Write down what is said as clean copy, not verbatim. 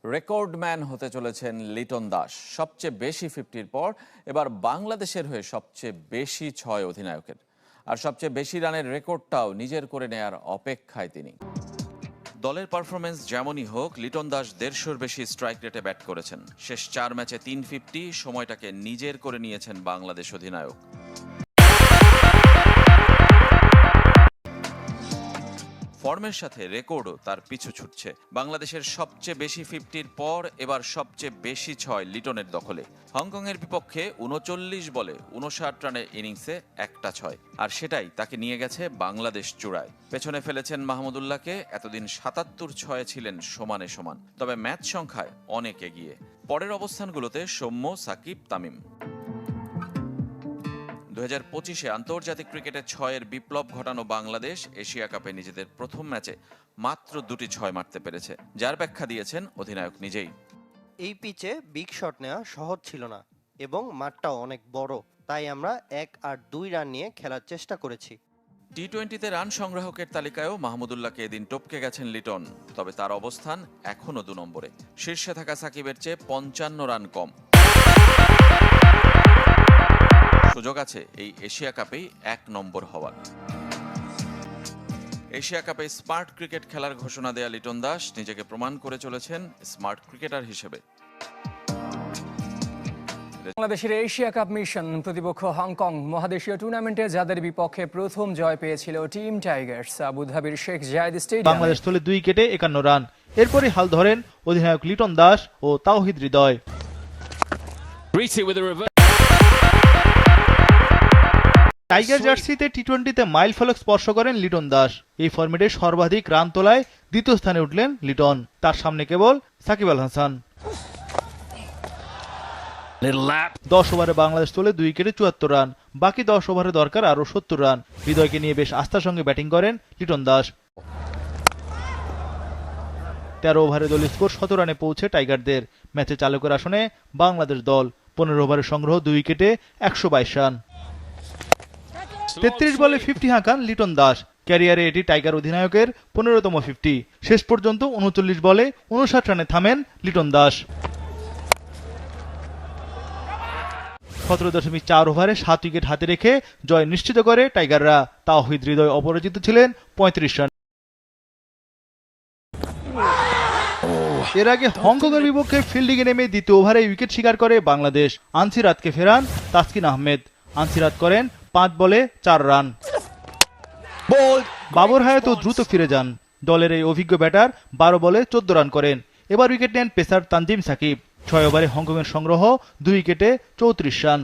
রেকর্ডম্যান হতে চলেছেন লিটন দাস। সবচেয়ে বেশি 50-র পর এবার বাংলাদেশের হয়ে সবচেয়ে বেশি 6 অধিনায়কের, আর সবচেয়ে বেশি রানের রেকর্ডটাও নিজের করে নেয়ার অপেক্ষায় তিনি। দলের পারফরমেন্স যেমনই হোক, লিটন দাস 150-র বেশি স্ট্রাইক রেটে ব্যাট করেছেন। শেষ 4 ম্যাচে 350, সময়টাকে নিজের করে নিয়েছেন বাংলাদেশ অধিনায়ক। ফর্মের সাথে রেকর্ডও তার পিছু ছুটছে। বাংলাদেশের সবচেয়ে বেশি 50-র পর এবার সবচেয়ে বেশি 6 লিটনের দখলে। হংকংয়ের বিপক্ষে 39 বলে 59 রানের ইনিংসে একটা 6, আর সেটাই তাকে নিয়ে গেছে বাংলাদেশ চূড়ায়। পেছনে ফেলেছেন মাহমুদুল্লাহকে। এতদিন 77-6 ছিলেন সমানে সমান, তবে ম্যাচ সংখ্যায় অনেক এগিয়ে। পরের অবস্থানগুলোতে সৌম্য, সাকিব, তামিম। 2025-এ আন্তর্জাতিক ক্রিকেটে 6-এর বিপ্লব ঘটানো বাংলাদেশ এশিয়া কাপে নিজেদের প্রথম ম্যাচে মাত্র 2টি 6 মারতে পেরেছে, যার ব্যাখ্যা দিয়েছেন অধিনায়ক নিজেই। এই পিচে বিগ শট নেওয়া সহজ ছিল না এবং মাঠটাও অনেক বড়, তাই আমরা 1 আর 2 রান নিয়ে খেলার চেষ্টা করেছি। টি-20তে রান সংগ্রাহকের তালিকায়ও মাহমুদুল্লাহকে এদিন টপকে গেছেন লিটন, তবে তার অবস্থান এখনও 2 নম্বরে। শীর্ষে থাকা সাকিবের চেয়ে 55 রান কম। সুযোগ আছে এই এশিয়া কাপেই 1 নম্বর হওয়ার। এশিয়া কাপে স্মার্ট ক্রিকেট খেলার ঘোষণা দেয়া লিটন দাস নিজেকে প্রমাণ করে চলেছেন স্মার্ট ক্রিকেটার হিসেবে। বাংলাদেশের এশিয়া কাপ মিশন প্রতিপক্ষ হংকং। মহাদেশীয় টুর্নামেন্টে যাদের বিপক্ষে প্রথম জয় পেয়েছিল টিম টাইগার্স, আবুধাবির শেখ জায়েদ স্টেডিয়ামে বাংলাদেশ তোলে 2 উইকেটে 51 রান। এরপরই হাল ধরেন অধিনায়ক লিটন দাস ও তাওহিদ হৃদয়। টাইগার জার্সিতে টি-20তে মাইল ফলক স্পর্শ করেন লিটন দাস। এই ফরম্যাটে সর্বাধিক রান তোলায় দ্বিতীয় স্থানে উঠলেন লিটন, তার সামনে কেবল সাকিব আল হাসান। 10 ওভারে বাংলাদেশ তোলে 2 উইকেটে 74 রান। বাকি 10 ওভারে দরকার আরও 70 রান। হৃদয়কে নিয়ে বেশ আস্থার সঙ্গে ব্যাটিং করেন লিটন দাস। 13 ওভারে দলীয় স্কোর 17 রানে পৌঁছে টাইগারদের। ম্যাচে চালকের আসনে বাংলাদেশ দল। 15 ওভারের সংগ্রহ 2 উইকেটে 122 রান। 33 বলে 50 হাঁকান লিটন দাস। ক্যারিয়ারে এটি টাইগার অধিনায়কের 15তম 50। শেষ পর্যন্ত 39 বলে 59 রানে থামেন লিটন দাস। 17.4 ওভারে 7 উইকেট হাতে রেখে জয় নিশ্চিত করে টাইগাররা। তাওহিদ হৃদয় অপরাজিত ছিলেন 35 রান। এর আগে হংকংয়ের বিপক্ষে ফিল্ডিংয়ে নেমে দ্বিতীয় ওভারে উইকেট শিকার করে বাংলাদেশ। আনসিরাতকে ফেরান তাসকিন আহমেদ। আনসিরাত করেন 5 বলে 4 রান। বাবর হায়াতও দ্রুত ফিরে যান। দলের এই অভিজ্ঞ ব্যাটার 12 বলে 14 রান করেন। এবার উইকেট নেন পেসার তানজিম সাকিব। 6 ওভারে হংকংয়ের সংগ্রহ 2 উইকেটে 34 রান।